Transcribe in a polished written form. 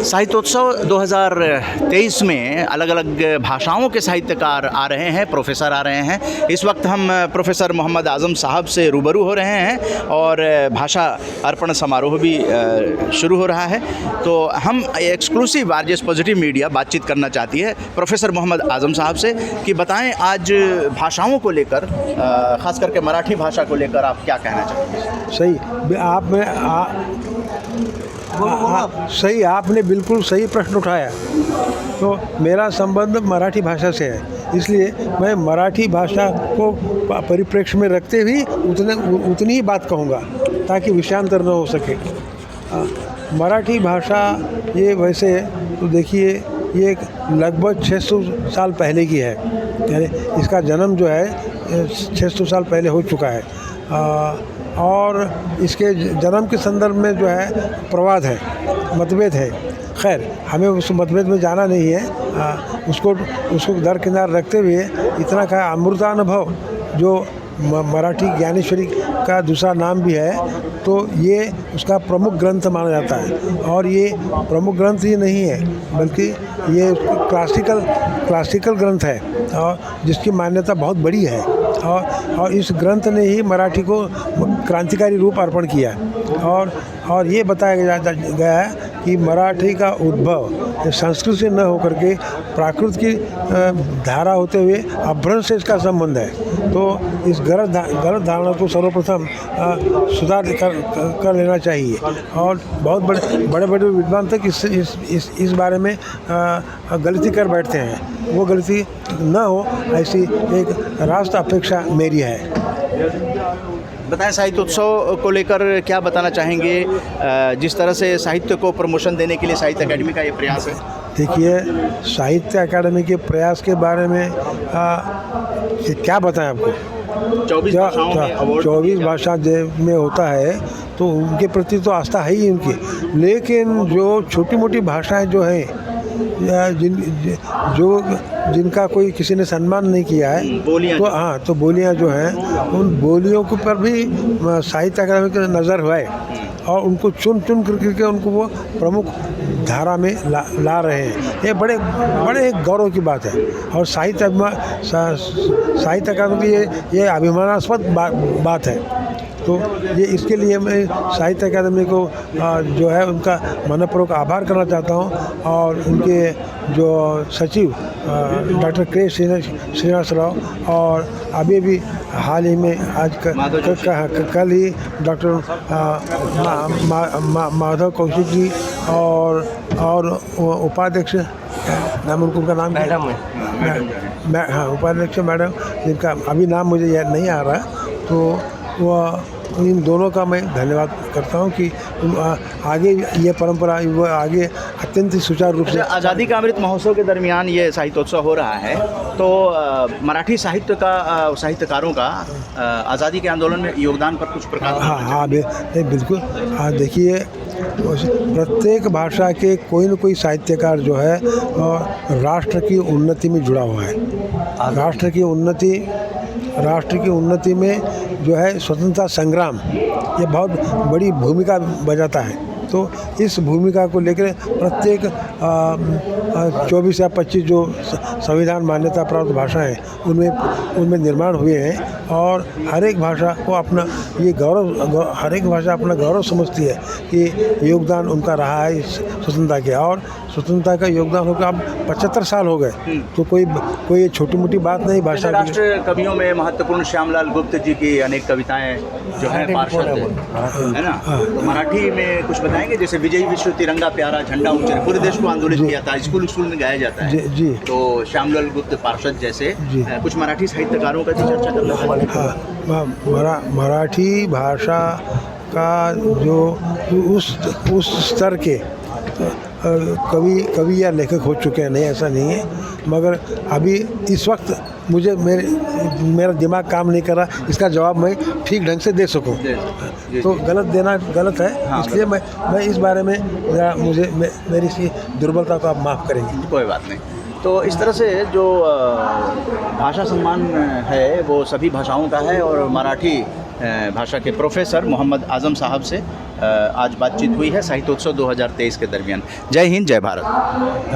साहित्योत्सव 2023 में अलग अलग भाषाओं के साहित्यकार आ रहे हैं, प्रोफेसर आ रहे हैं। इस वक्त हम प्रोफेसर मोहम्मद आज़म साहब से रूबरू हो रहे हैं और भाषा अर्पण समारोह भी शुरू हो रहा है। तो हम एक्सक्लूसिव आरजेएस पॉजिटिव मीडिया बातचीत करना चाहती है प्रोफेसर मोहम्मद आज़म साहब से कि बताएं आज भाषाओं को लेकर, ख़ास करके मराठी भाषा को लेकर आप क्या कहना चाहेंगे। सही आपने बिल्कुल सही प्रश्न उठाया। तो मेरा संबंध मराठी भाषा से है, इसलिए मैं मराठी भाषा को परिप्रेक्ष्य में रखते हुए उतनी ही बात कहूँगा ताकि विषयांतर न हो सके। मराठी भाषा ये वैसे तो देखिए ये लगभग 600 साल पहले की है, यानी इसका जन्म जो है 600 साल पहले हो चुका है। और इसके जन्म के संदर्भ में जो है प्रवाद है, मतभेद है। खैर हमें उस मतभेद में जाना नहीं है। उसको दरकिनार रखते हुए इतना का अमृतानुभव जो मराठी ज्ञानेश्वरी का दूसरा नाम भी है, तो ये उसका प्रमुख ग्रंथ माना जाता है। और ये प्रमुख ग्रंथ ही नहीं है बल्कि ये क्लासिकल ग्रंथ है और जिसकी मान्यता बहुत बड़ी है। और इस ग्रंथ ने ही मराठी को क्रांतिकारी रूप अर्पण किया। और ये बताया गया है कि मराठी का उद्भव संस्कृत से न होकर के प्राकृत की धारा होते हुए अपभ्रंश से इसका संबंध है। तो इस गलत धारणा को सर्वप्रथम सुधार कर लेना चाहिए। और बहुत बड़े विद्वान तक इस बारे में गलती कर बैठते हैं। वो गलती न हो ऐसी एक राष्ट्र अपेक्षा मेरी है। बताएं साहित्योत्सव को लेकर क्या बताना चाहेंगे, जिस तरह से साहित्य को प्रमोशन देने के लिए साहित्य अकेडमी का ये प्रयास है। देखिए साहित्य अकेडमी के प्रयास के बारे में क्या बताएं आपको। 24 भाषा में होता है तो उनके प्रति तो आस्था है ही उनकी, लेकिन जो छोटी मोटी भाषाएं जो हैं जिनका कोई किसी ने सम्मान नहीं किया है, तो बोलियां जो हैं उन बोलियों के पर भी साहित्य अकादमी की नज़र है और उनको चुन करके उनको वो प्रमुख धारा में ला रहे हैं। ये बड़े गौरव की बात है। और साहित्य अकादमी की ये अभिमानास्पद बात है। तो ये इसके लिए मैं साहित्य अकादमी को जो है उनका मनपूर्वक आभार करना चाहता हूँ। और उनके जो सचिव डॉक्टर के श्रीनिवास राव और अभी भी हाल ही में आज कल ही डॉक्टर माधव कौशिक जी और उपाध्यक्ष नाम उनका नाम उपाध्यक्ष मैडम जिनका अभी नाम मुझे याद नहीं आ रहा, तो वह इन दोनों का मैं धन्यवाद करता हूं कि आगे ये परंपरा वो आगे अत्यंत सुचारू रूप से। आज़ादी का अमृत महोत्सव के दरमियान ये साहित्योत्सव हो रहा है, तो मराठी साहित्यकारों का आज़ादी के आंदोलन में योगदान पर कुछ प्रकाश। हाँ बिल्कुल। देखिए प्रत्येक भाषा के कोई न कोई साहित्यकार जो है राष्ट्र की उन्नति में जुड़ा हुआ है। राष्ट्र की उन्नति में जो है स्वतंत्रता संग्राम ये बहुत बड़ी भूमिका बजाता है। तो इस भूमिका को लेकर प्रत्येक 24 या 25 जो संविधान मान्यता प्राप्त भाषाएं उनमें निर्माण हुए हैं। और हर एक भाषा को अपना ये हर एक भाषा अपना गौरव समझती है कि योगदान उनका रहा है इस स्वतंत्रता के। और स्वतंत्रता का योगदान होकर अब 75 साल हो गए, तो कोई छोटी मोटी बात नहीं। भाषा राष्ट्र कवियों में महत्वपूर्ण श्यामलाल गुप्त जी की अनेक कविताएं जो हैं पार्षद है ना, तो मराठी में कुछ बताएंगे। जैसे विजयी विश्व तिरंगा प्यारा झंडा ऊंचे पूरे देश को आंदोलित किया था, स्कूल में गाया जाता है जी। तो श्यामलाल गुप्त पार्षद जैसे कुछ मराठी साहित्यकारों का चर्चा करना है। हाँ, मराठी भाषा का जो उस स्तर के कवि या लेखक हो चुके हैं, नहीं ऐसा नहीं है, मगर अभी इस वक्त मुझे मेरा दिमाग काम नहीं कर रहा इसका जवाब मैं ठीक ढंग से दे सकूं। तो गलत देना गलत है। हाँ, इसलिए मैं इस बारे में मेरी सी दुर्बलता को आप माफ़ करेंगे। कोई बात नहीं। तो इस तरह से जो भाषा सम्मान है वो सभी भाषाओं का है और मराठी भाषा के प्रोफेसर मोहम्मद आज़म साहब से आज बातचीत हुई है साहित्योत्सव 2023 के दरमियान। जय हिंद, जय भारत।